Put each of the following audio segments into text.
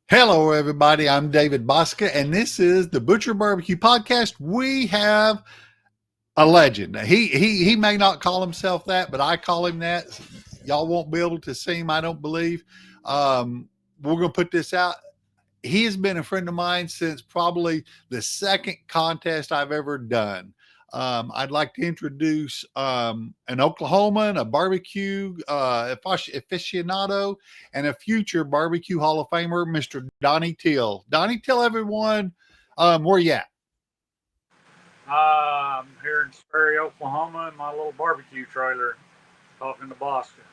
Hello, everybody. I'm David Bosca, and this is the Butcher Barbecue Podcast. We have a legend. He may not call himself that, but I call him that. Y'all won't be able to see him, I don't believe. We're going to put this out. He has been a friend of mine since probably the second contest I've ever done. I'd like to introduce an Oklahoman, a barbecue aficionado, and a future BBQ Hall of Famer, Mr. Donny Teel. Donny, tell everyone where you at. I'm here in Sperry, Oklahoma, in my little barbecue trailer, talking to Boston.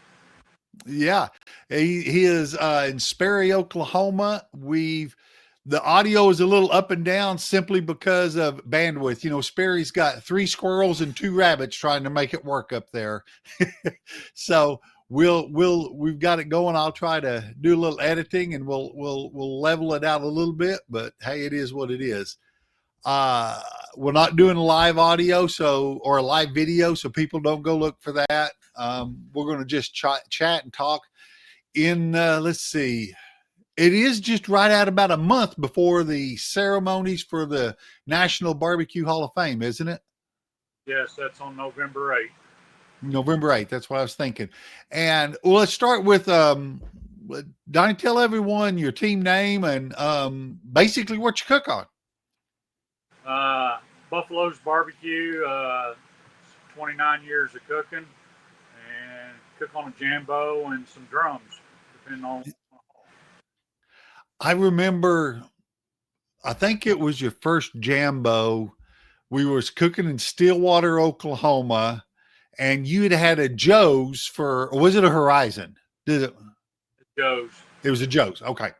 Yeah, he is in Sperry, Oklahoma. The audio is a little up and down simply because of bandwidth. You know, Sperry's got 3 squirrels and 2 rabbits trying to make it work up there. So we've got it going. I'll try to do a little editing and we'll level it out a little bit, but hey, it is what it is. We're not doing a live audio or a live video, so people don't go look for that. We're going to just chat and talk let's see. It is just right at about a month before the ceremonies for the National Barbecue Hall of Fame, isn't it? Yes, that's on November 8th. November 8th. That's what I was thinking. And let's start with Donnie, tell everyone your team name and basically what you cook on. Buffalo's Barbecue, 29 years of cooking, and cook on a jambo and some drums, depending on. I remember, I think it was your first jambo. We was cooking in Stillwater, Oklahoma, and you had a Joe's or was it a Horizon? Did it? Joe's. It was a Joe's. Okay.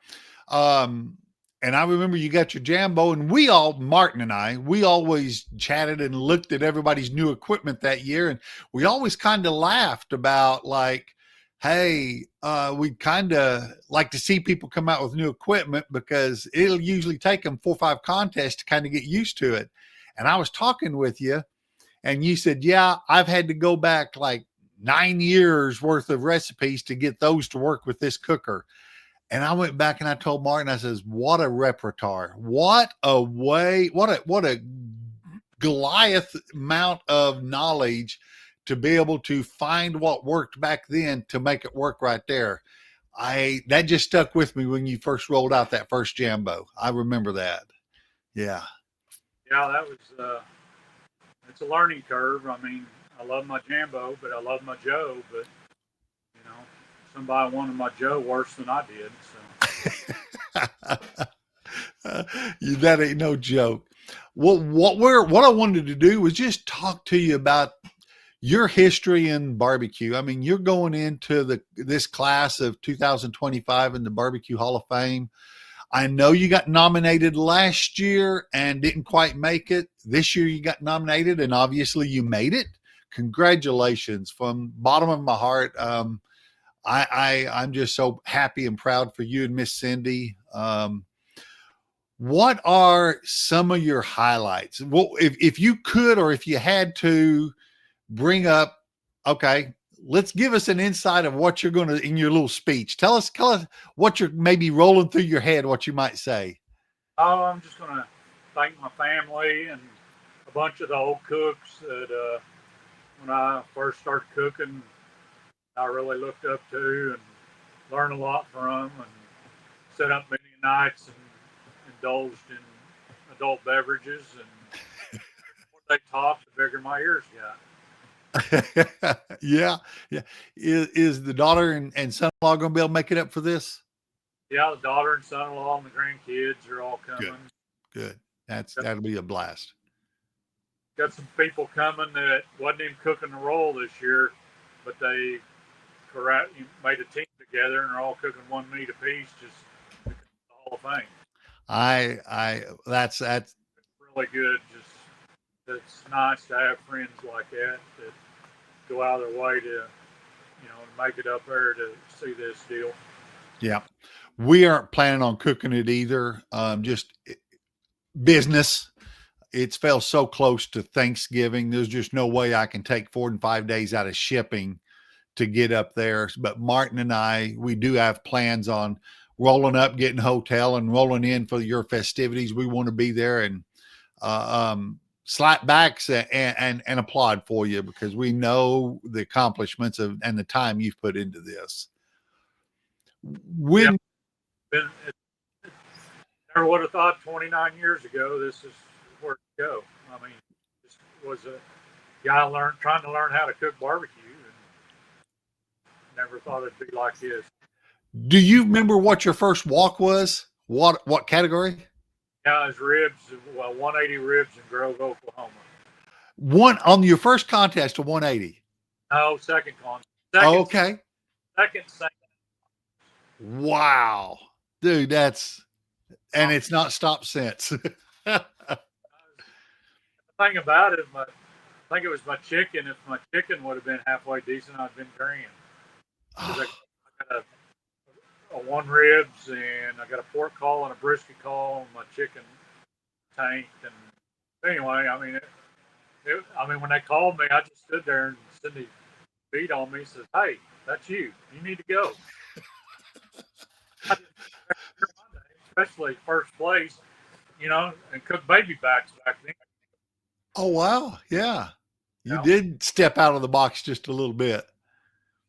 And I remember you got your jambo, and Martin and I, we always chatted and looked at everybody's new equipment that year. And we always kind of laughed about like, hey, we kind of like to see people come out with new equipment because it'll usually take them 4 or 5 contests to kind of get used to it. And I was talking with you and you said, yeah, I've had to go back like 9 years worth of recipes to get those to work with this cooker. And I went back and I told Martin, I says, what a repertoire. What a Goliath amount of knowledge to be able to find what worked back then to make it work right there. That just stuck with me when you first rolled out that first jambo. I remember that. Yeah. Yeah, that was, it's a learning curve. I mean, I love my jambo, but I love my Joe, but somebody wanted my Joe worse than I did. So that ain't no joke. What I wanted to do was just talk to you about your history in barbecue. I mean, you're going into this class of 2025 in the BBQ Hall of Fame. I know you got nominated last year and didn't quite make it. This year you got nominated and obviously you made it. Congratulations from bottom of my heart. I'm just so happy and proud for you and Miss Cindy. What are some of your highlights? Well, if you could, or if you had to bring up, okay, let's give us an insight of what you're going to, in your little speech, tell us what you're maybe rolling through your head, what you might say. Oh, I'm just going to thank my family and a bunch of the old cooks that when I first started cooking, I really looked up to and learned a lot from, and set up many nights and indulged in adult beverages. And the more they talked, the bigger my ears got. Yeah. Is the daughter and son-in-law going to be able to make it up for this? Yeah, the daughter and son-in-law and the grandkids are all coming. Good. That'll be a blast. Got some people coming that wasn't even cooking the roll this year, but they made a team together and are all cooking one meat apiece just because of the Hall of Fame. That's really good. Just it's nice to have friends like that go out of their way to make it up there to see this deal. Yeah, we aren't planning on cooking it either. Just business. It's fell so close to Thanksgiving. There's just no way I can take 4 and 5 days out of shipping to get up there. But Martin and I, we do have plans on rolling up, getting hotel, and rolling in for your festivities. We want to be there and slap backs and applaud for you because we know the accomplishments and the time you've put into this. Yeah, When never would have thought 29 years ago this is where to go. I mean, this was a guy trying to learn how to cook barbecue, and never thought it'd be like this. do you remember what your first walk was? What category? Yeah, his ribs, well, 180 ribs in Grove, Oklahoma. One on your first contest to 180. No, second con. Oh, Second, okay. second. Wow, dude, and it's not stopped since. The thing about it, I think it was my chicken. If my chicken would have been halfway decent, I'd been carrying. I got a one ribs, and I got a pork call and a brisket call, and my chicken tanked. And anyway, I mean, when they called me, I just stood there and Cindy beat on me and says, "Hey, that's you. You need to go." Especially first place, and cook baby backs back then. Oh wow, yeah. You did step out of the box just a little bit.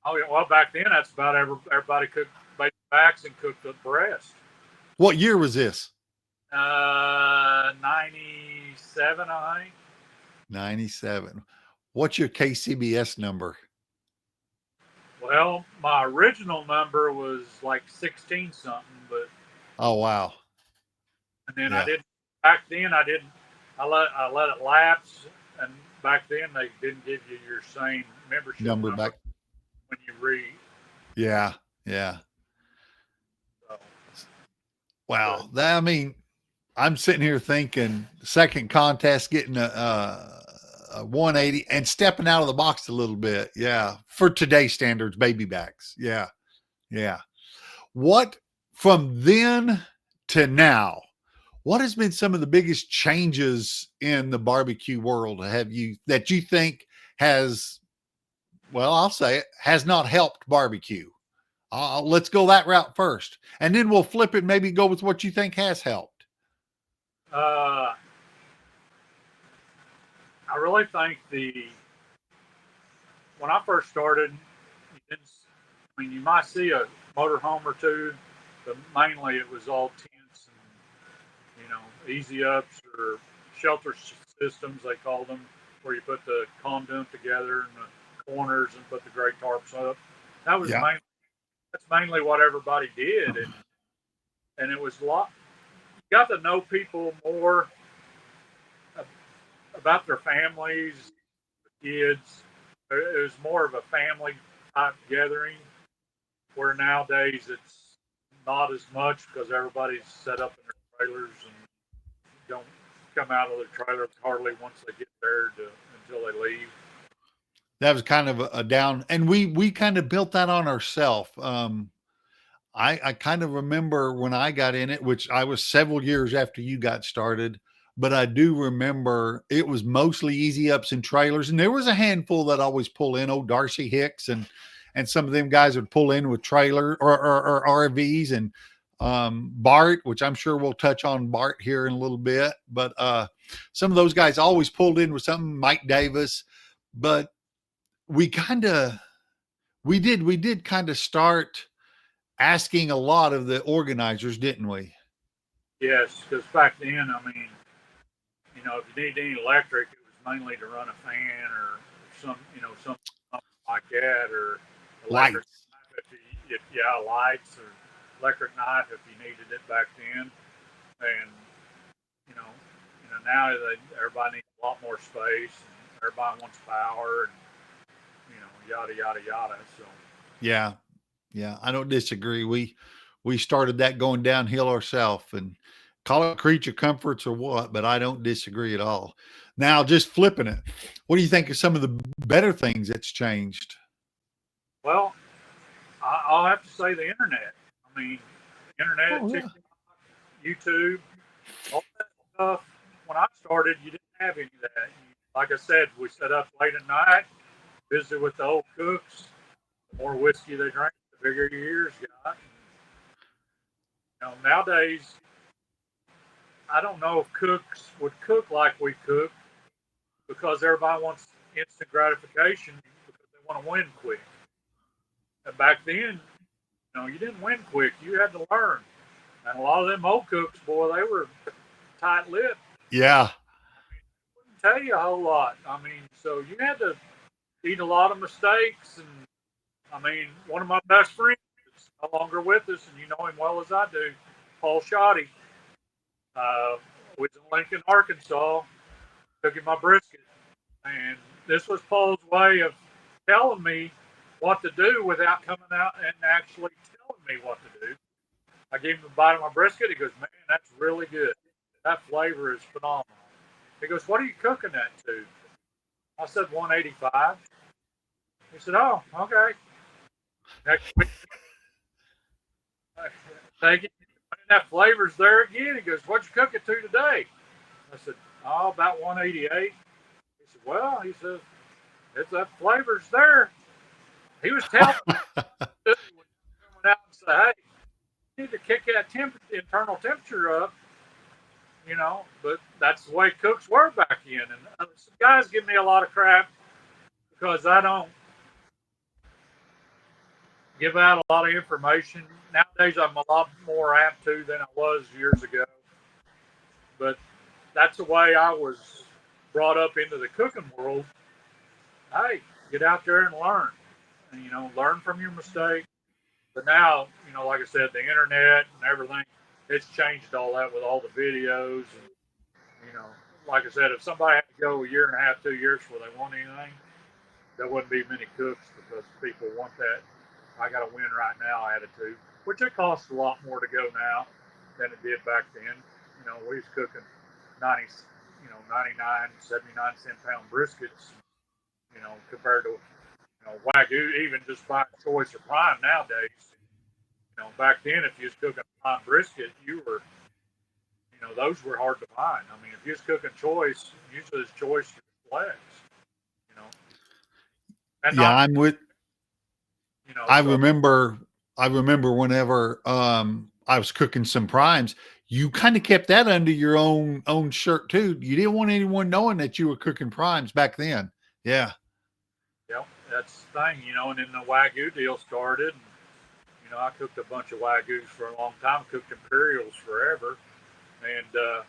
Oh yeah, well back then that's about everybody cooked baby backs and cooked the breast. What year was this? 97, I think. 97. What's your KCBS number? Well, my original number was like 16 something, but oh wow. And then I didn't. Back then, I didn't. I let it lapse, and back then they didn't give you your same membership number back when you read. Yeah. So, wow. I mean, I'm sitting here thinking second contest, getting a 180 and stepping out of the box a little bit. Yeah. For today's standards, baby backs. Yeah. What from then to now, what has been some of the biggest changes in the barbecue world that you think has, well, I'll say it, has not helped barbecue? Let's go that route first, and then we'll flip it and maybe go with what you think has helped. I really think when I first started, you might see a motorhome or two, but mainly it was all tents and easy ups or shelter systems they called them, where you put the conduit together in the corners and put the gray tarps up. That was mainly what everybody did, and it was a lot. You got to know people more about their families, kids. It was more of a family type gathering, where nowadays it's not as much because everybody's set up in their trailers and don't come out of their trailers hardly once they get there until they leave. That was kind of a down, and we kind of built that on ourselves. I kind of remember when I got in it, which I was several years after you got started, but I do remember it was mostly easy ups and trailers, and there was a handful that always pull in. Oh, Darcy Hicks and some of them guys would pull in with trailer or RVs, and Bart, which I'm sure we'll touch on Bart here in a little bit, but some of those guys always pulled in with something. Mike Davis, but we did kind of start asking a lot of the organizers, didn't we? Yes, because back then, if you need any electric, it was mainly to run a fan or something like that, or electric lights or electric knife if you needed it back then. And now everybody needs a lot more space, and everybody wants power, and yada yada yada. So yeah, I don't disagree. We started that going downhill ourselves, and call it creature comforts or what, but I don't disagree at all. Now, just flipping it, what do you think of some of the better things that's changed? Well, I'll have to say the internet. Internet, YouTube, all that stuff. When I started, you didn't have any of that. Like I said, we set up late at night, visited with the old cooks. The more whiskey they drank, the bigger your ears got. Nowadays, I don't know if cooks would cook like we cook because everybody wants instant gratification because they want to win quick. And back then, you didn't win quick. You had to learn. And a lot of them old cooks, boy, they were tight-lipped. Yeah. Wouldn't tell you a whole lot. So you had to eat a lot of mistakes. And one of my best friends is no longer with us, and you know him well as I do, Paul Shoddy. Was in Lincoln, Arkansas, cooking my brisket. And this was Paul's way of telling me what to do without coming out and actually telling me what to do. I gave him a bite of my brisket. He goes, man, that's really good. That flavor is phenomenal. He goes, what are you cooking that to? I said 185. He said, oh, okay. Next week, take it. And that flavor's there again. He goes, what'd you cook it to today? I said, oh, about 188. He said, well, it's that flavor's there. He was telling me when he went out and said, hey, you need to kick that internal temperature up, but that's the way cooks were back then. And some guys give me a lot of crap because I don't give out a lot of information. Nowadays, I'm a lot more apt to than I was years ago. But that's the way I was brought up into the cooking world. Hey, get out there and learn. And, learn from your mistakes. But now, like I said, the internet and everything, it's changed all that with all the videos. And, like I said, if somebody had to go a year and a half, 2 years before they want anything, there wouldn't be many cooks because people want that I got to win right now attitude, which it costs a lot more to go now than it did back then. We was cooking 90, 99, 79-cent pound briskets, compared to, Wagyu, even just buying choice or prime nowadays. Back then, if you was cooking a prime brisket, those were hard to find. If you was cooking choice, usually it's choice legs, and Yeah, not, I'm with. I so, remember whenever I was cooking some primes, you kind of kept that under your own shirt too. You didn't want anyone knowing that you were cooking primes back then. Yeah. That's the thing, and then the Wagyu deal started. And, I cooked a bunch of Wagyus for a long time, cooked Imperials forever. And, then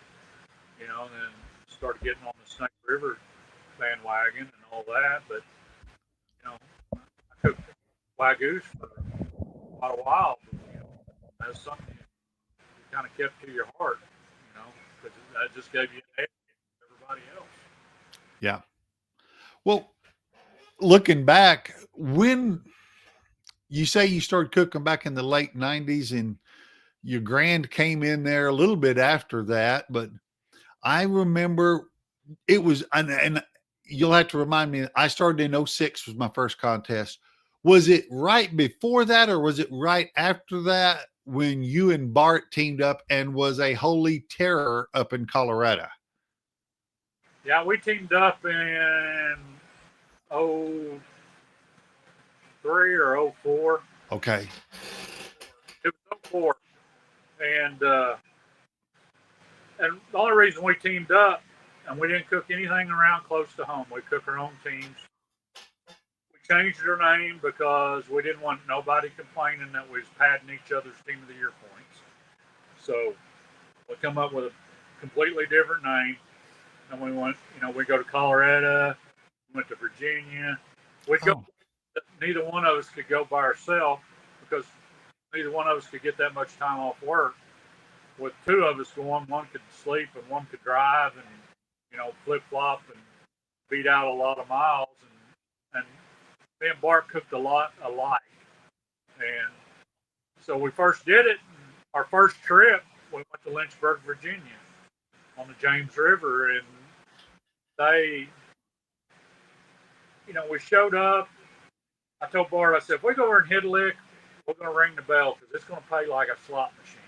started getting on the Snake River bandwagon and all that. But, I cooked Wagyus for quite a while. That's something you kind of kept to your heart, because that just gave you an edge against everybody else. Yeah. Well, looking back, when you say you started cooking back in the late 90s and your grand came in there a little bit after that, but I remember it was, and you'll have to remind me, I started in 06 was my first contest. Was it right before that or was it right after that when you and Bart teamed up and was a holy terror up in Colorado? Yeah, we teamed up in 03 or 04. Okay. It was 04. And the only reason we teamed up and we didn't cook anything around close to home, we cook our own teams. We changed our name because we didn't want nobody complaining that we was padding each other's team of the year points. So we come up with a completely different name. And we went, we go to Colorado, we went to Virginia. We go. Neither one of us could go by ourselves because neither one of us could get that much time off work. With two of us going, one could sleep and one could drive and, flip flop and beat out a lot of miles. And me and Bart cooked a lot alike. And so we first did it. Our first trip, we went to Lynchburg, Virginia on the James River. And they, we showed up. I told Bart, I said, if we go over and hit a lick, we're going to ring the bell because it's going to pay like a slot machine.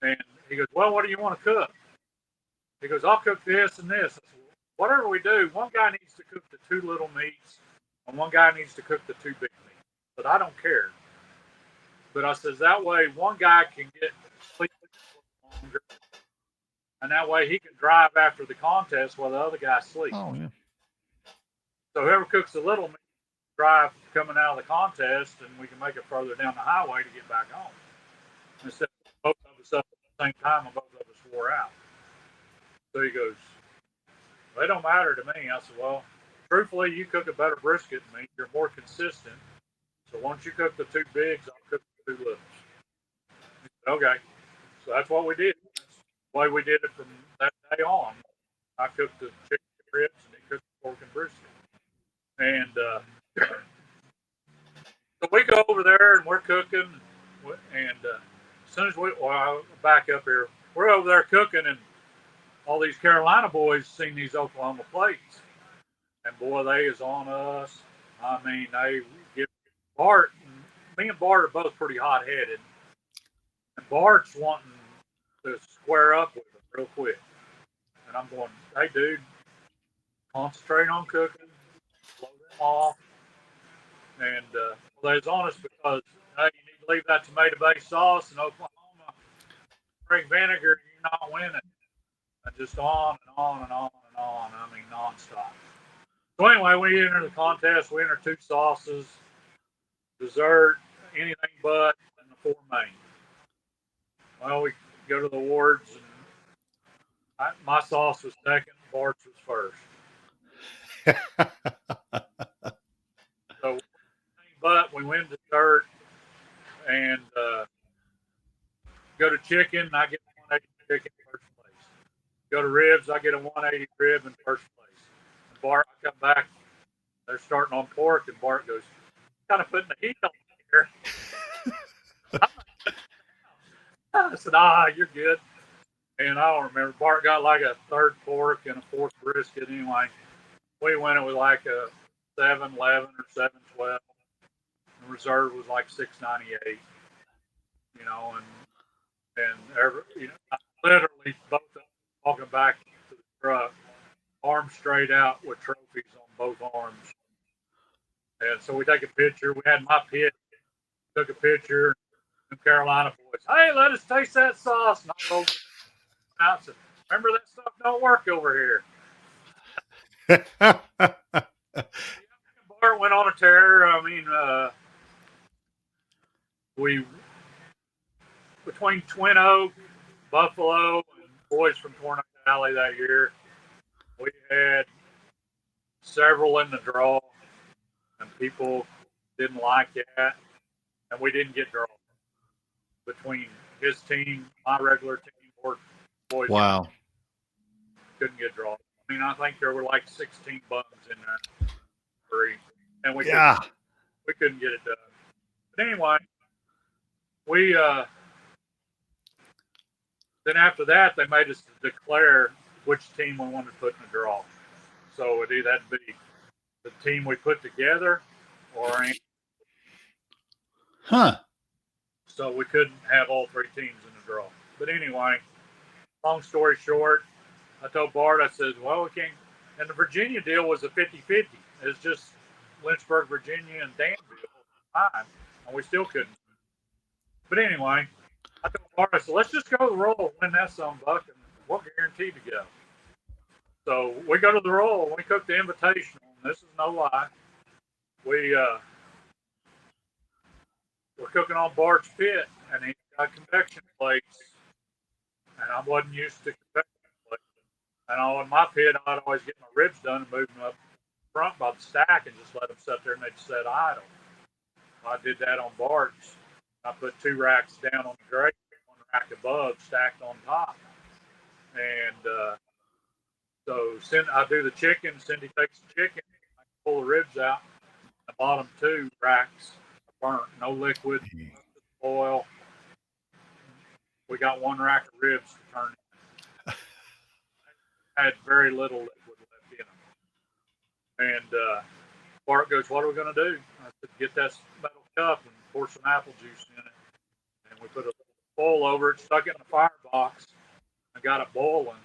And he goes, well, what do you want to cook? He goes, I'll cook this and this. I said, whatever we do, one guy needs to cook the two little meats and one guy needs to cook the two big meats. But I don't care. But I says that way one guy can get sleep longer, and that way he can drive after the contest while the other guy sleeps. Oh yeah. So whoever cooks the little meat drive coming out of the contest, and we can make it further down the highway to get back home. Instead of both of us up at the same time and both of us wore out. So he goes, well, it don't matter to me. I said, well, truthfully, you cook a better brisket than me. You're more consistent. So once you cook the two bigs, I'll cook the two littles. Said, okay. So that's what we did. That's the way we did it from that day on. I cooked the chicken ribs and he cooked the pork and brisket. And so we go over there and we're cooking. And as soon as I'll back up here, we're over there cooking, and all these Carolina boys seen these Oklahoma plates. And boy, they is on us. I mean, they give Bart, me and Bart are both pretty hot headed. And Bart's wanting to square up with them real quick. And I'm going, hey, dude, concentrate on cooking, blow them off. And well, they was on us because, hey, you need to leave that tomato based sauce in Oklahoma. Drink vinegar, you're not winning. And just on and on and on and on. I mean, nonstop. So anyway, we enter the contest. We enter 2 sauces, dessert, anything but, and the 4 main. Well, we go to the awards, and my sauce was second, Bart's was first. So, but we win dessert, and go to chicken, I get 180 chicken in first place. Go to ribs, I get a 180 rib in first place. And Bart, I come back, they're starting on pork, and Bart goes, kind of putting the heat on here. I said, you're good. And I don't remember. Bart got like a 3rd pork and a 4th brisket anyway. We went it with like a 7-11 or 7-12. The reserve was like 698. You know, I literally both of them walking back to the truck, arms straight out with trophies on both arms. And so we take a picture. We had my pit, took a picture. The Carolina boys, hey, let us taste that sauce. And I go out and said, remember that stuff don't work over here. Bart went on a tear. I mean, we between Twin Oak, Buffalo, and boys from Tornado Alley that year, we had several in the draw, and people didn't like that, and we didn't get drawn between his team, my regular team, or boys. Wow. Couldn't get drawn. I mean, I think there were like 16 bums in there. And we couldn't get it done. But anyway, we then after that they made us declare which team we wanted to put in the draw. So it either had to be the team we put together or so we couldn't have all 3 teams in the draw. But anyway, long story short, I told Bart, I said, well, we can't. And the Virginia deal was a 50-50. It's just Lynchburg, Virginia, and Danville, and we still couldn't. But anyway, I told Bart, I said, let's just go to the Royal and win that buck, and we're guaranteed to go. So we go to the Royal, and we cook the Invitational, and this is no lie. We're cooking on Bart's pit, and he got convection plates, and I wasn't used to convection plates. And on my pit, I'd always get my ribs done and move them up front by the stack and just let them sit there and they'd set idle. I did that on Bart's. I put 2 racks down on the grate, 1 rack above, stacked on top. And so I do the chicken. Cindy takes the chicken, I pull the ribs out. The bottom 2 racks are burnt, no liquid, oil. We got 1 rack of ribs to turn in. Had very little liquid left in them. And Bart goes, what are we going to do? I said, get that metal cup and pour some apple juice in it. And we put a bowl over it, stuck it in a firebox, and got it boiling.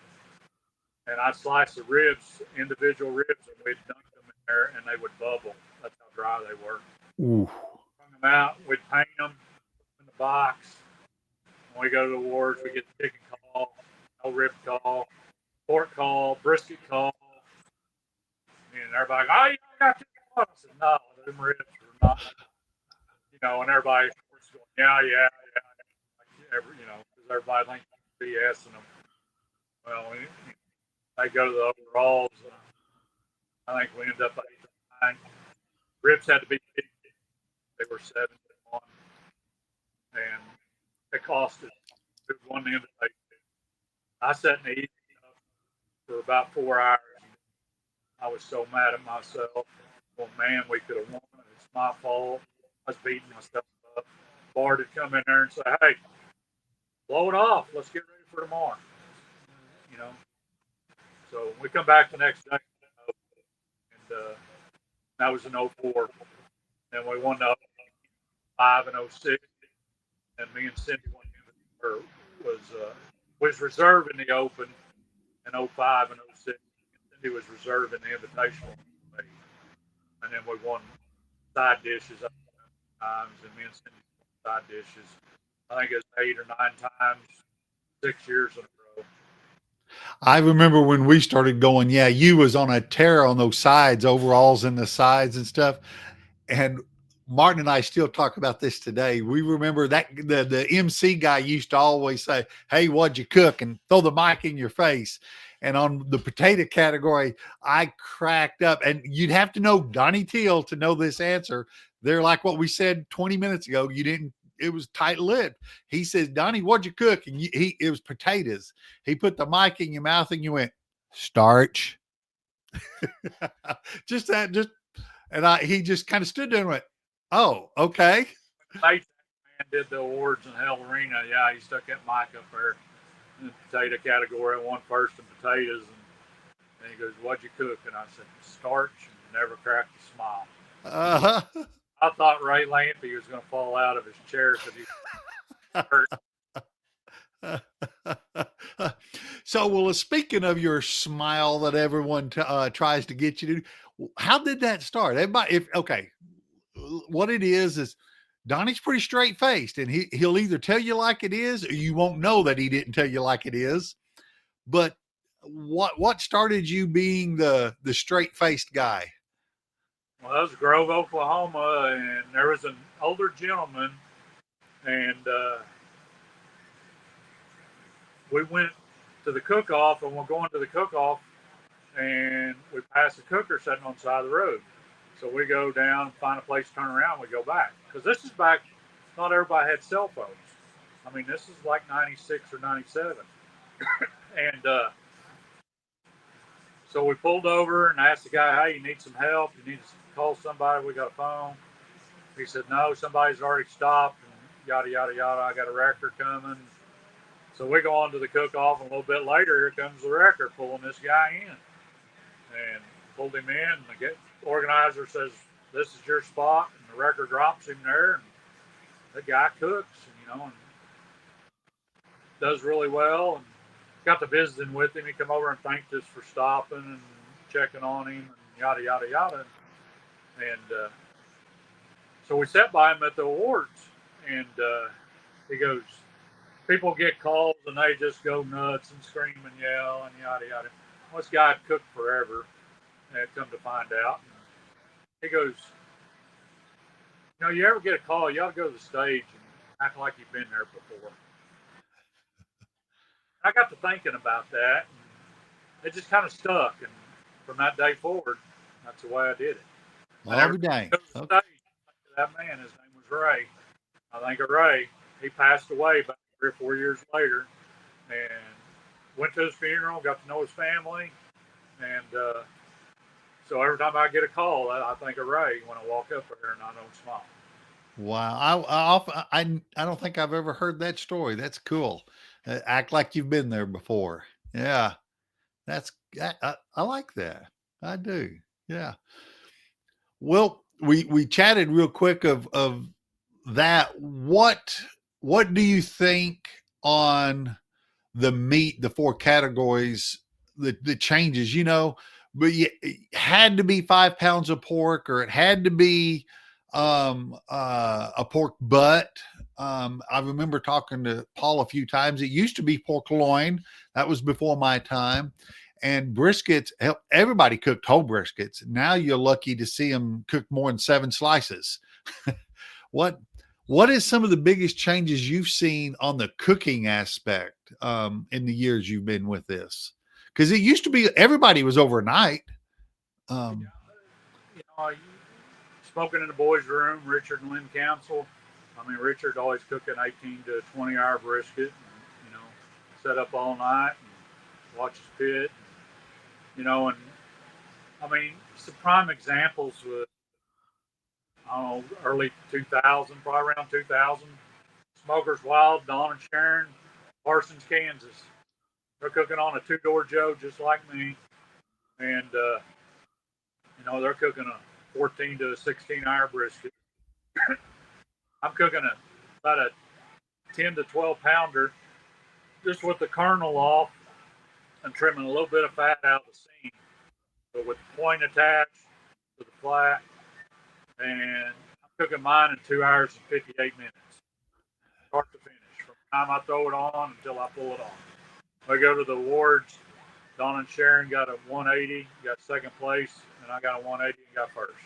And I'd slice the ribs, individual ribs, and we'd dunk them in there, and they would bubble. That's how dry they were. Ooh. Hung them out, we'd paint them box. When we go to the awards, we get the chicken call, no rib call, pork call, brisket call, and everybody, oh, you got chicken call. I said, no, them ribs are not. And everybody was going, yeah, like, because everybody thinks BS and them. Well, they go to the overalls. I think we ended up 8-9. Ribs had to be big. They were 7-1, and it cost us. It won the invitation. I sat in the evening for about 4 hours. I was so mad at myself. Well, man, we could have won. It's my fault. I was beating myself up. Bart had come in there and say, hey, blow it off. Let's get ready for tomorrow. You know. So we come back the next day, and that was in 04. Then we won the 05 and 06. And me and Cindy was reserve in the Open in 05 and 06. Cindy was reserve in the Invitational. And then we won side dishes times, and me and Cindy won side dishes. I think it was 8 or 9 times, 6 years in a row. I remember when we started going, yeah, you was on a tear on those sides, overalls in the sides and stuff. And Martin and I still talk about this today. We remember that the MC guy used to always say, hey, what'd you cook? And throw the mic in your face. And on the potato category, I cracked up. And you'd have to know Donny Teel to know this answer. They're like what we said 20 minutes ago. It was tight-lipped. He says, Donnie, what'd you cook? And it was potatoes. He put the mic in your mouth and you went, starch. He just kind of stood there and went, oh, okay. Man did the awards in Hell Arena. Yeah, he stuck that mic up there in the potato category. I won first in potatoes. And he goes, what'd you cook? And I said, starch, and never cracked a smile. Uh-huh. I thought Ray Lampy was going to fall out of his chair because he hurt. So, speaking of your smile that everyone tries to get you to, how did that start? What it is Donnie's pretty straight faced, and he'll either tell you like it is, or you won't know that he didn't tell you like it is. But what started you being the straight faced guy? Well, that was Grove, Oklahoma, and there was an older gentleman, and we went to the cook-off, and we're going to the cook-off, and we passed the cooker sitting on the side of the road. So we go down, find a place to turn around, we go back. Because this is back, not everybody had cell phones. I mean, this is like 96 or 97. And so we pulled over and asked the guy, hey, you need some help? You need to call somebody? We got a phone. He said, no, somebody's already stopped, and yada, yada, yada. I got a wrecker coming. So we go on to the cook-off, and a little bit later, here comes the wrecker pulling this guy in. And pulled him in, and the organizer says, this is your spot, and the wrecker drops him there, and the guy cooks, and does really well, and got to visiting with him. He come over and thanked us for stopping and checking on him, and yada, yada, yada. And so we sat by him at the awards, and he goes, people get calls, and they just go nuts and scream and yell and yada, yada. Well, this guy had cooked forever, and come to find out. He goes, you ever get a call, you ought to go to the stage and act like you've been there before. I got to thinking about that, and it just kind of stuck. And from that day forward, that's the way I did it. Oh, dang. Okay. That man, his name was Ray. I think of Ray. He passed away about 3 or 4 years later, and went to his funeral, got to know his family, and so every time I get a call, I think of Ray when I walk up there, and I don't smile. Wow. I don't think I've ever heard that story. That's cool. Act like you've been there before. Yeah. I like that. I do. Yeah. Well, we chatted real quick of that. What do you think on the meat, the 4 categories, the changes, but it had to be 5 pounds of pork, or it had to be a pork butt, I remember talking to Paul a few times. It used to be pork loin. That was before my time. And briskets, everybody cooked whole briskets. Now you're lucky to see them cook more than 7 slices. what what is some of the biggest changes you've seen on the cooking aspect in the years you've been with this? Because it used to be everybody was overnight. Um, You know, smoking in the boys' room, Richard and Lynn Council. I mean, Richard always cooking 18 to 20 hour brisket. And, you know, set up all night and watch his pit. You know, and I mean, some prime examples with I don't know, early 2000, probably around 2000. Smokers Wild, Don and Sharon, Parsons, Kansas. They're cooking on a 2-door Joe just like me, and you know they're cooking a 14 to 16 hour brisket. I'm cooking about a 10 to 12 pounder, just with the kernel off and trimming a little bit of fat out of the seam, but with the point attached to the flat. And I'm cooking mine in 2 hours and 58 minutes, start to finish, from the time I throw it on until I pull it off. I go to the awards. Don and Sharon got a 180, got second place, and I got a 180 and got first.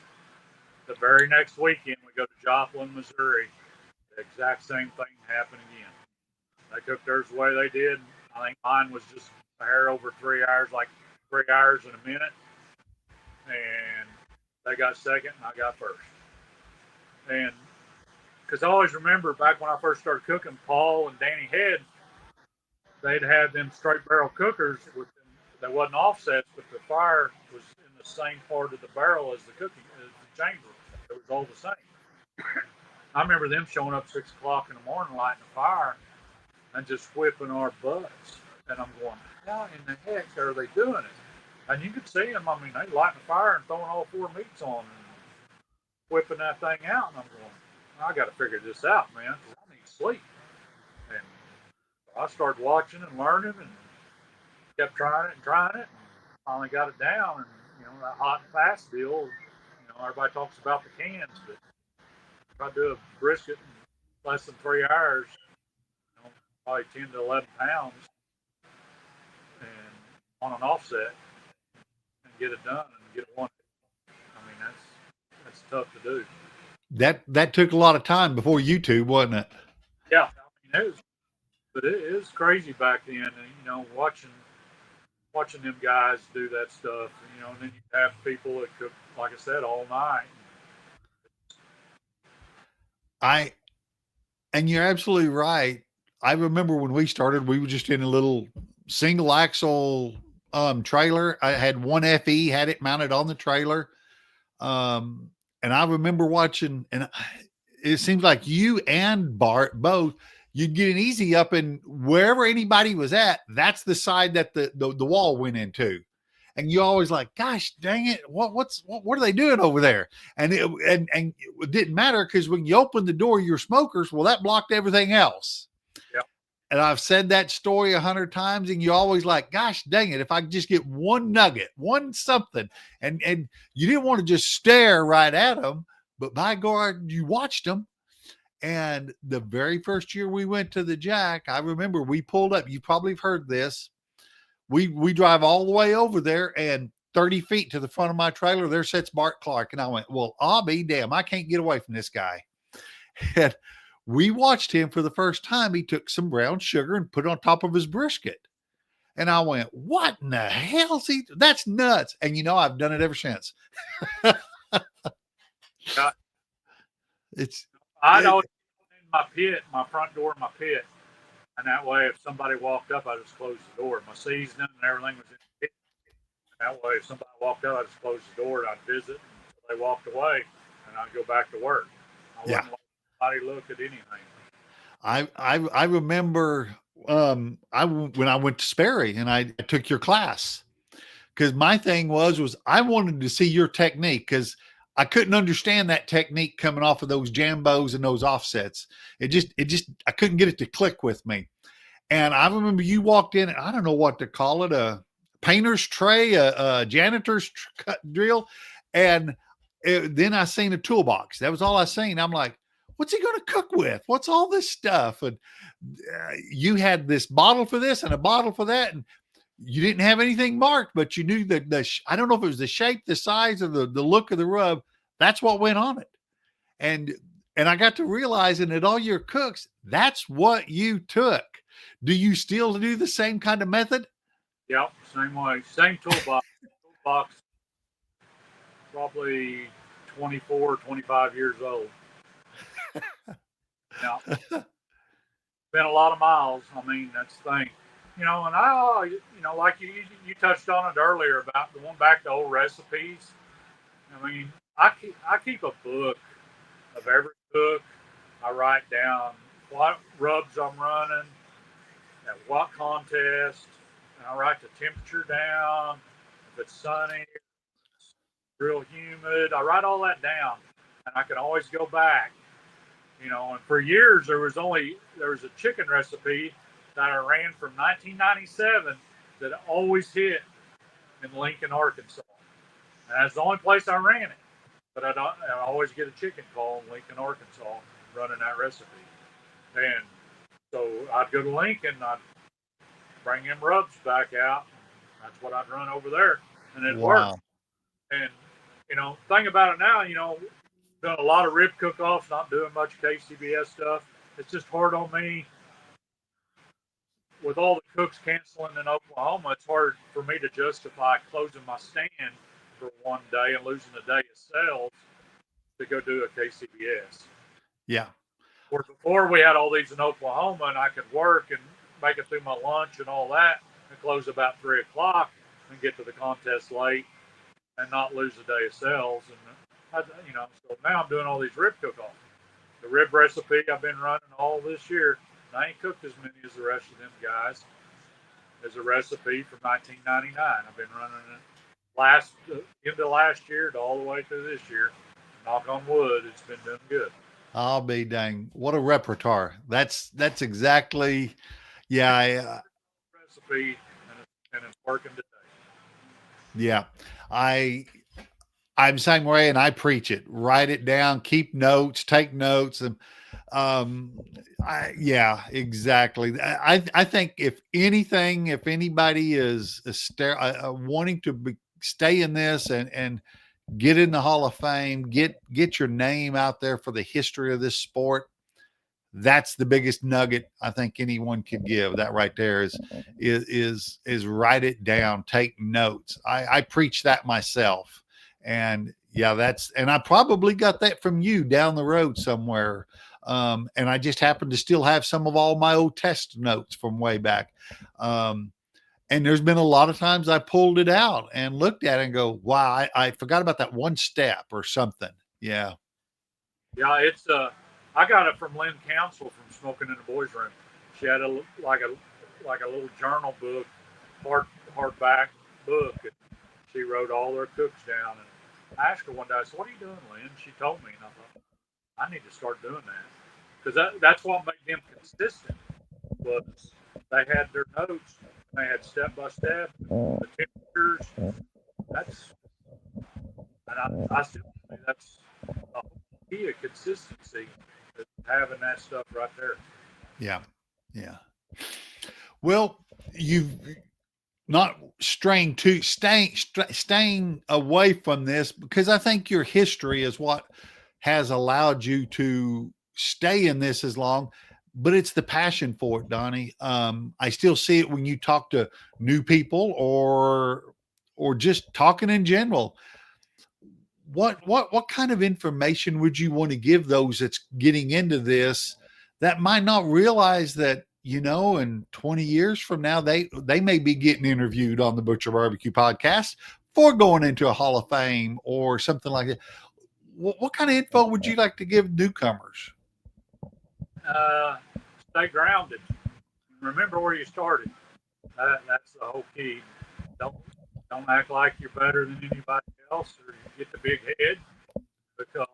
The very next weekend, we go to Joplin, Missouri. The exact same thing happened again. They cooked theirs the way they did. I think mine was just a hair over 3 hours, like 3 hours and a minute. And they got second, and I got first. And because I always remember back when I first started cooking, Paul and Danny Head, they'd have them straight barrel cookers with them that wasn't offsets, but the fire was in the same part of the barrel as the cooking, as the chamber. It was all the same. I remember them showing up 6 o'clock in the morning, lighting a fire, and just whipping our butts. And I'm going, how in the heck are they doing it? And you could see them. I mean, they lighting a fire and throwing all 4 meats on and whipping that thing out. And I'm going, I got to figure this out, man, because I need sleep. And I started watching and learning and kept trying it and trying it. And finally got it down. And, you know, that hot and fast deal, you know, everybody talks about the cans, but if I do a brisket in less than 3 hours, you know, probably 10 to 11 pounds and on an offset and get it done and get it one. I mean, that's tough to do. that took a lot of time before YouTube, wasn't it? Yeah, I mean, it was crazy back then. And, you know, watching them guys do that stuff. You know, and then you have people that cook, like I said, all night. I and you're absolutely right. I remember when we started, we were just in a little single axle trailer. I had one FE, had it mounted on the trailer. And I remember watching, and it seems like you and Bart both, you'd get an easy up, and wherever anybody was at, that's the side that the wall went into. And you always like, gosh dang it, what are they doing over there? And it didn't matter, because when you opened the door, your smokers, well, that blocked everything else. Yeah. And I've said that story 100 times, and you always like, gosh dang it, if I could just get one nugget, one something. And you didn't want to just stare right at them, but by God, you watched them. And the very first year we went to the Jack, I remember we pulled up. You probably have heard this. We drive all the way over there, and 30 feet to the front of my trailer, there sits Bart Clark. And I went, well, I'll be damn, I can't get away from this guy. And we watched him for the first time. He took some brown sugar and put it on top of his brisket. And I went, what in the hell's he? That's nuts. And you know, I've done it ever since. Yeah. I'd always in my pit, my front door in my pit. And that way, if somebody walked up, I just closed the door. My seasoning and everything was in the pit. And that way, if somebody walked up, I just closed the door and I'd visit until they walked away, and I'd go back to work. I wouldn't let anybody look at anything. I remember when I went to Sperry and I took your class, because my thing was I wanted to see your technique, because I couldn't understand that technique coming off of those jambos and those offsets. It just I couldn't get it to click with me. And I remember you walked in, I don't know what to call it, a painter's tray, a janitor's drill. And then I seen a toolbox. That was all I seen. I'm like, what's he going to cook with? What's all this stuff? And you had this bottle for this and a bottle for that. And you didn't have anything marked, but you knew that I don't know if it was the shape, the size, or the look of the rub. That's what went on it. And I got to realizing that all your cooks, that's what you took. Do you still do the same kind of method? Yep, same way. Same toolbox. Toolbox, probably 24, 25 years old. Yeah. Been a lot of miles. I mean, that's the thing. And like you touched on it earlier about going back to old recipes. I mean, I keep a book of every cook. I write down what rubs I'm running, at what contest, and I write the temperature down. If it's sunny, it's real humid, I write all that down, and I can always go back. And for years there was a chicken recipe that I ran from 1997 that always hit in Lincoln, Arkansas. And that's the only place I ran it. But I always get a chicken call in Lincoln, Arkansas, running that recipe. And so I'd go to Lincoln, I'd bring them rubs back out. That's what I'd run over there, and it worked. And thing about it now, done a lot of rib cook-offs, not doing much KCBS stuff. It's just hard on me with all the cooks canceling in Oklahoma. It's hard for me to justify closing my stand for one day and losing a day of sales to go do a KCBS. Yeah. Where before we had all these in Oklahoma, and I could work and make it through my lunch and all that, and close about 3:00 and get to the contest late and not lose a day of sales. And so now I'm doing all these rib cook-offs. The rib recipe I've been running all this year. And I ain't cooked as many as the rest of them guys. As a recipe from 1999. I've been running it into last year to all the way through this year. Knock on wood, it's been doing good. I'll be dang. What a repertoire. That's exactly, yeah. Recipe, and it's working today. Yeah. I'm the same way, and I preach it. Write it down, keep notes, take notes. And yeah, exactly. I think if anybody is wanting to stay in this and get in the Hall of Fame, get your name out there for the history of this sport, that's the biggest nugget I think anyone could give. That right there is write it down, take notes. I preach that myself. And yeah, and I probably got that from you down the road somewhere. And I just happen to still have some of all my old test notes from way back. And there's been a lot of times I pulled it out and looked at it and go, wow, I forgot about that one step or something. Yeah. Yeah, it's I got it from Lynn Council from Smoking in the Boys Room. She had a little journal book, hardback book, and she wrote all her cooks down. And I asked her one day, I said, "What are you doing, Lynn?" She told me, and I thought, I need to start doing that because that's what made them consistent. Was they had their notes, and they had step by step, the temperatures. And I still think that's a key of consistency, is having that stuff right there. Yeah, yeah. Well, you've not staying away from this, because I think your history is what has allowed you to stay in this as long, but it's the passion for it, Donny. I still see it when you talk to new people or just talking in general. What kind of information would you want to give those that's getting into this that might not realize that, in 20 years from now, they may be getting interviewed on the Butcher Barbecue podcast for going into a Hall of Fame or something like that? What kind of info would you like to give newcomers? Stay grounded. Remember where you started. That's the whole key. Don't act like you're better than anybody else or you get the big head, because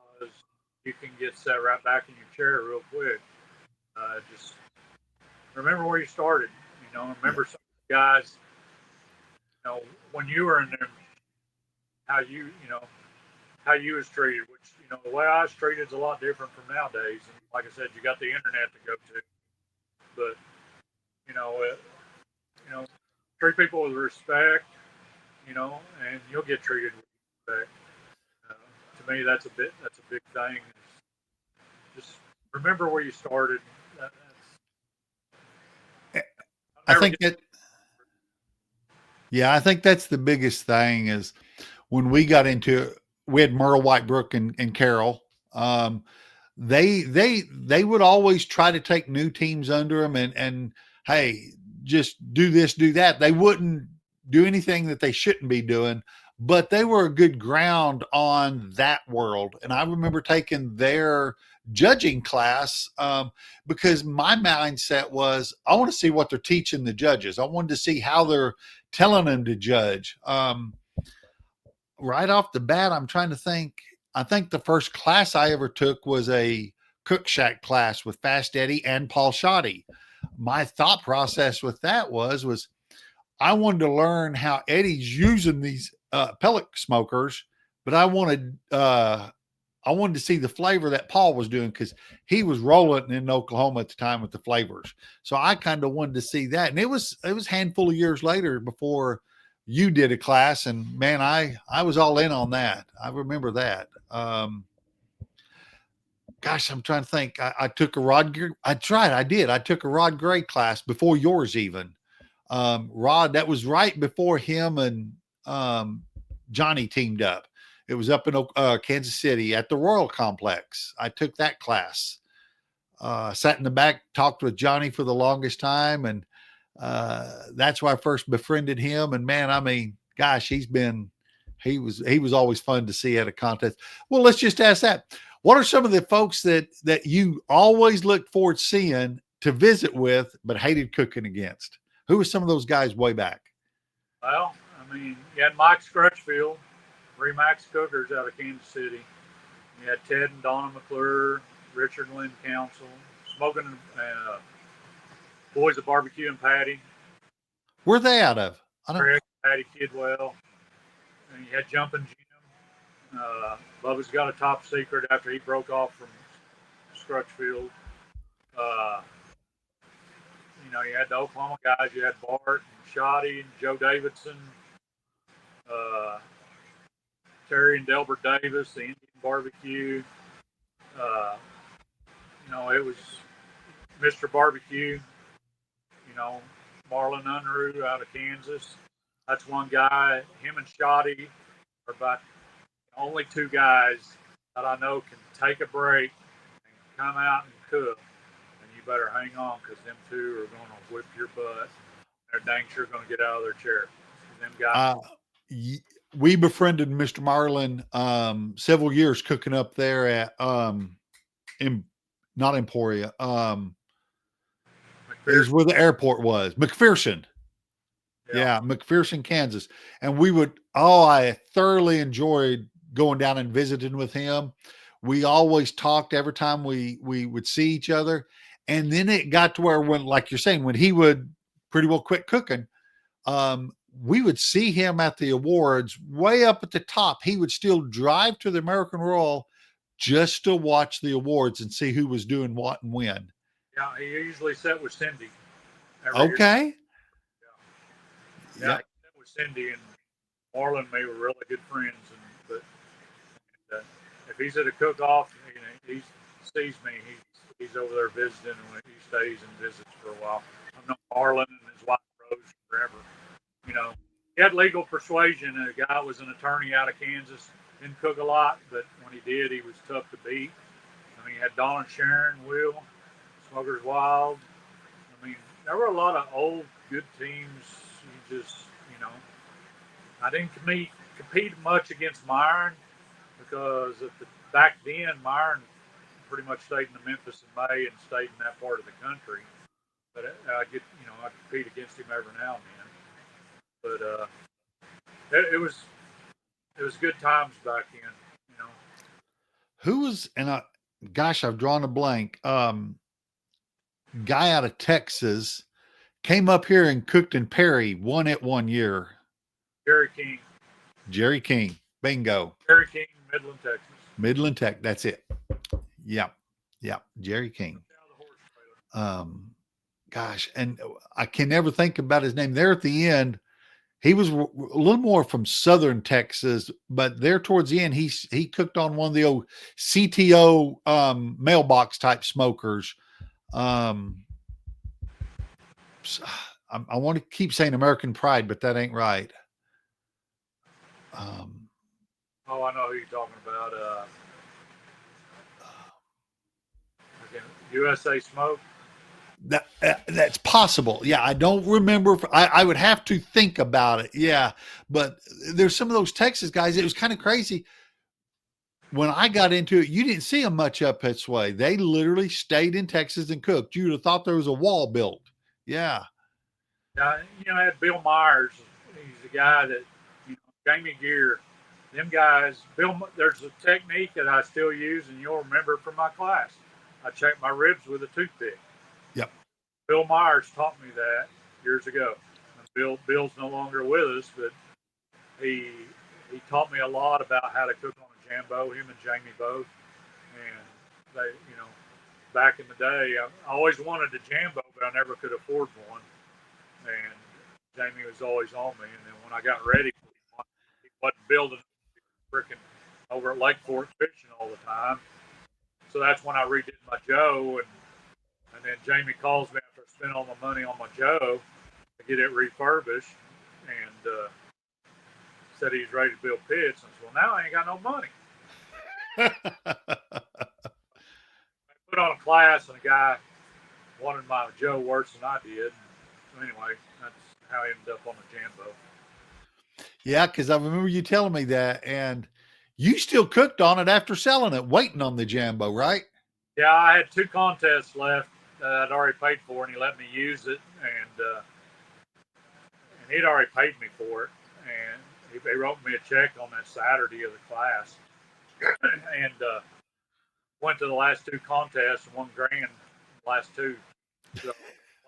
you can get set right back in your chair real quick. Just remember where you started. Remember some of the guys, when you were in there, how how you was treated, which the way I was treated is a lot different from nowadays. And like I said, you got the internet to go to, but you know, it, you know, treat people with respect, and you'll get treated with respect. To me, that's a big thing. Just remember where you started. I think that, yeah, I think that's the biggest thing is when we got into it, we had Merle Whitebrook and Carol. They would always try to take new teams under them and hey, just do this, do that. They wouldn't do anything that they shouldn't be doing, but they were a good ground on that world. And I remember taking their judging class because my mindset was I want to see what they're teaching the judges. I wanted to see how they're telling them to judge. Right off the bat, I'm trying to think. I think the first class I ever took was a cook shack class with Fast Eddie and Paul Shoddy. My thought process with that was I wanted to learn how Eddie's using these pellet smokers, but I wanted to see the flavor that Paul was doing because he was rolling in Oklahoma at the time with the flavors. So I kind of wanted to see that, and it was a handful of years later before you did a class, and man, I was all in on that. I remember that. Gosh, I'm trying to think. I took a Rod. I took a Rod Gray class before yours even. Rod, that was right before him and Johnny teamed up. It was up in Kansas City at the Royal Complex. I took that class. Sat in the back, talked with Johnny for the longest time, and that's where I first befriended him. And man, I mean, gosh, he was always fun to see at a contest. Well, let's just ask that. What are some of the folks that you always looked forward to seeing to visit with, but hated cooking against? Who were some of those guys way back? Well, I mean, you had Mike Scrutchfield, Remax Cookers out of Kansas City. You had Ted and Donna McClure, Richard Lynn Council, Smoking Boys of Barbecue and Patty. Where are they out of? Craig, Patty Kidwell. And you had Jumpin' Jim. Bubba's got a top secret after he broke off from Scrutchfield. You had the Oklahoma guys. You had Bart and Shoddy and Joe Davidson, Terry and Delbert Davis, the Indian Barbecue. It was Mr. Barbecue. Marlon Unruh out of Kansas. That's one guy. Him and Shoddy are about the only two guys that I know can take a break and come out and cook. And you better hang on because them two are going to whip your butt. They're dang sure going to get out of their chair. Them guys. We befriended Mr. Marlin several years cooking up there at not Emporia. Is where the airport was. McPherson. Yeah, McPherson, Kansas. And I thoroughly enjoyed going down and visiting with him. We always talked every time we would see each other. And then it got to where when, like you're saying, when he would pretty well quit cooking, we would see him at the awards way up at the top. He would still drive to the American Royal just to watch the awards and see who was doing what and when. Yeah, he usually sat with Cindy. Okay. Yeah, he sat with Cindy, and Marlon and me were really good friends. But if he's at a cook-off, he sees me. He's over there visiting, and he stays and visits for a while. I've known Marlon and his wife Rose forever. He had legal persuasion. A guy was an attorney out of Kansas. Didn't cook a lot, but when he did, he was tough to beat. I mean, he had Don and Sharon, Will, Smokers Wild. I mean, there were a lot of old, good teams. I didn't compete much against Myron because back then, Myron pretty much stayed in the Memphis and May and stayed in that part of the country. But I compete against him every now and then. But it was good times back then. Who was gosh, I've drawn a blank. Guy out of Texas came up here and cooked in Perry, won it one year. Jerry King. Bingo. Jerry King, Midland, Texas. Midland Tech. That's it. Yeah. Yeah. Jerry King. Out of the horse trailer. Gosh, and I can never think about his name. There at the end, he was a little more from southern Texas, but there towards the end, he cooked on one of the old CTO mailbox type smokers. I want to keep saying American Pride, but that ain't right. Oh, I know who you're talking about. USA Smoke. That's possible. Yeah, I don't remember. I would have to think about it. Yeah, but there's some of those Texas guys. It was kind of crazy. When I got into it, you didn't see them much up this way. They literally stayed in Texas and cooked. You'd have thought there was a wall built. Yeah. Now, I had Bill Myers. He's a guy that, Jamie Gear, them guys. There's a technique that I still use, and you'll remember from my class. I check my ribs with a toothpick. Yep. Bill Myers taught me that years ago. Bill's no longer with us, but he taught me a lot about how to cook on a Jambo. Him and Jamie both, and they, back in the day, I always wanted a Jambo, but I never could afford one. And Jamie was always on me. And then when I got ready, he wasn't building freaking over at Lake Fork fishing all the time. So that's when I redid my Joe, and then Jamie calls me after I spent all my money on my Joe to get it refurbished, and said he's ready to build pits. And I said, well, now I ain't got no money. I put on a class, and a guy wanted my Joe worse than I did. So anyway, that's how I ended up on the Jambo. Yeah, because I remember you telling me that, and you still cooked on it after selling it, waiting on the Jambo, right? Yeah, I had 2 contests left that I'd already paid for, and he let me use it, and he'd already paid me for it, and he wrote me a check on that Saturday of the class, and went to the last 2 contests and won $1,000 the last 2. So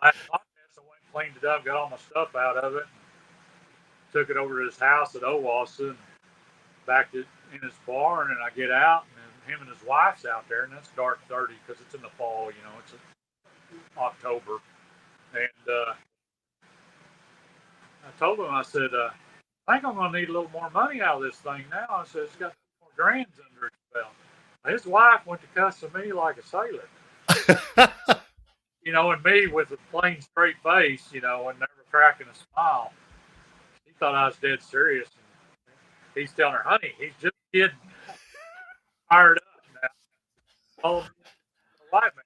last contest, I went and cleaned it up, got all my stuff out of it, and took it over to his house at Owasso and backed it in his barn, and I get out, and him and his wife's out there, and it's dark 30 because it's in the fall, it's October, and I told him, I said, I think I'm going to need a little more money out of this thing now. I said, it's got more grands under its belt. His wife went to cussing me like a sailor. And me with a plain, straight face, and never cracking a smile. She thought I was dead serious. And he's telling her, honey, he's just kidding. Fired up now. Oh, the white man.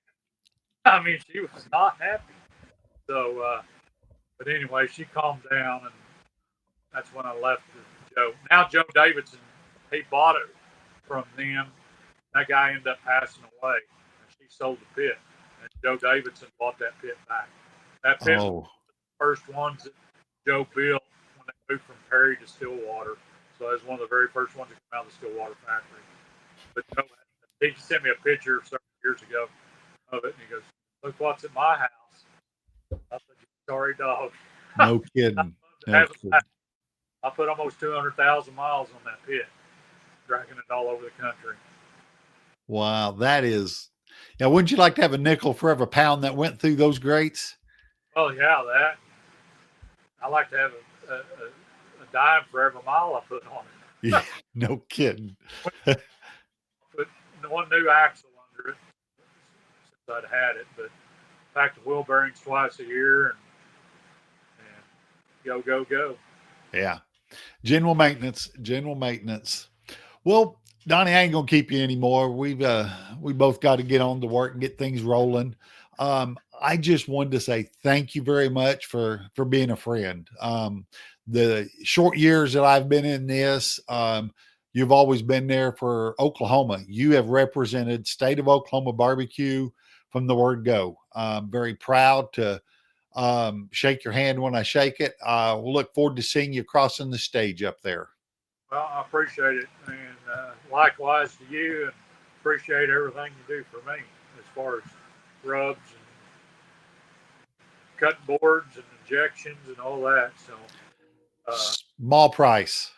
I mean, she was not happy. So, but anyway, she calmed down, and that's when I left Joe. Now Joe Davidson, he bought it from them. That guy ended up passing away, and she sold the pit. And Joe Davidson bought that pit back. That pit was the first ones that Joe built when they moved from Perry to Stillwater. So it was one of the very first ones that came out of the Stillwater factory. But Joe, he sent me a picture several years ago of it, and he goes, "Look what's at my house." I said, "Sorry, dog." No kidding. I put almost 200,000 miles on that pit, dragging it all over the country. Wow, that is. Now, wouldn't you like to have a nickel for every pound that went through those grates? Oh yeah, that. I like to have a dime for every mile I put on it. Yeah, no kidding. Put one new axle under it since I'd had it, but pack the wheel bearings twice a year and go. Yeah. General maintenance. Well, Donnie, I ain't gonna keep you anymore. We both got to get on to work and get things rolling. I just wanted to say thank you very much for being a friend. The short years that I've been in this, you've always been there for Oklahoma. You have represented state of Oklahoma barbecue from the word go. I'm very proud to shake your hand when I shake it. We'll look forward to seeing you crossing the stage up there. Well, I appreciate it, and likewise to you, and appreciate everything you do for me as far as rubs and cutting boards and injections and all that. So, small price.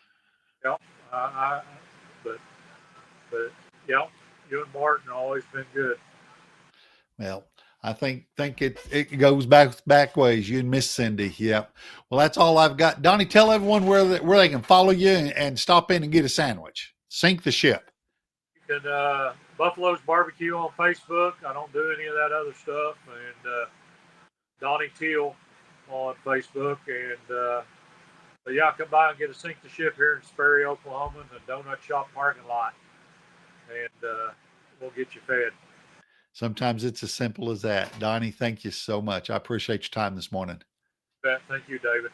Yeah, but But yeah, you and Martin always been good. Well, I think it goes back ways. You and Miss Cindy. Yep. Well, that's all I've got. Donnie, tell everyone where they can follow you and stop in and get a sandwich. Sink the ship. You can Buffalo's BBQ on Facebook. I don't do any of that other stuff. And Donny Teel on Facebook. And but yeah, come by and get a sink the ship here in Sperry, Oklahoma, in the donut shop parking lot, and we'll get you fed. Sometimes it's as simple as that. Donnie, thank you so much. I appreciate your time this morning. Thank you, David.